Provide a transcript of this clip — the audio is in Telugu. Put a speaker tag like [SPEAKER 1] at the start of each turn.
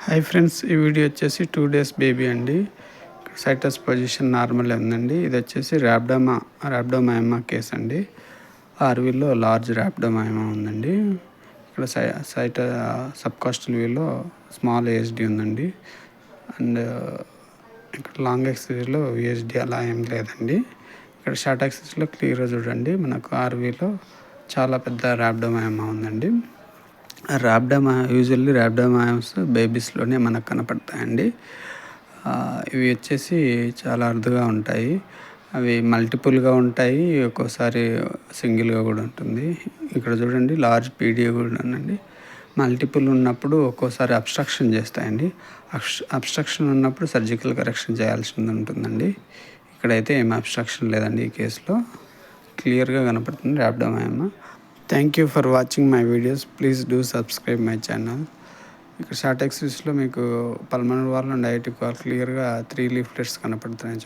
[SPEAKER 1] హాయ్ ఫ్రెండ్స్, ఈ వీడియో వచ్చేసి 2 days బేబీ అండి. సైటస్ పొజిషన్ నార్మల్ ఉందండి. ఇది వచ్చేసి ర్యాబ్డోమైమా కేస్ అండి. ఆర్వీలో లార్జ్ ర్యాబ్డోమైమా ఉందండి. ఇక్కడ సబ్ కాస్టల్ వ్యూలో స్మాల్ ఏఎస్డి ఉందండి. అండ్ ఇక్కడ లాంగ్ యాక్సిస్లో యూఎస్డి అలా ఏం లేదండి. ఇక్కడ షార్ట్ యాక్సిస్లో క్లియర్గా చూడండి, మనకు ఆర్వీలో చాలా పెద్ద ర్యాబ్డోమైమా ఉందండి. యూజువల్లీ ర్యాబ్డోమైమ్స్ బేబీస్లోనే మనకు కనపడతాయండి. ఇవి వచ్చేసి చాలా అరుదుగా ఉంటాయి. అవి మల్టిపుల్గా ఉంటాయి, ఒక్కోసారి సింగిల్గా కూడా ఉంటుంది. ఇక్కడ చూడండి, లార్జ్ పీడియా కూడా ఉందండి. మల్టిపుల్ ఉన్నప్పుడు ఒక్కోసారి అబ్స్ట్రక్షన్ చేస్తాయండి. అబ్స్ట్రక్షన్ ఉన్నప్పుడు సర్జికల్ కరెక్షన్ చేయాల్సి ఉంటుందండి. ఇక్కడైతే ఏం అబ్స్ట్రక్షన్ లేదండి. ఈ కేసులో క్లియర్గా కనపడుతుంది rhabdomyoma. Thank you for watching my videos. Please do subscribe my channel. ఇక్కడ షార్ట్ యాక్సిస్లో మీకు pulmonary valve and aortic valve క్లియర్గా 3 లీఫ్లెట్స్ కనపడుతున్నాయి.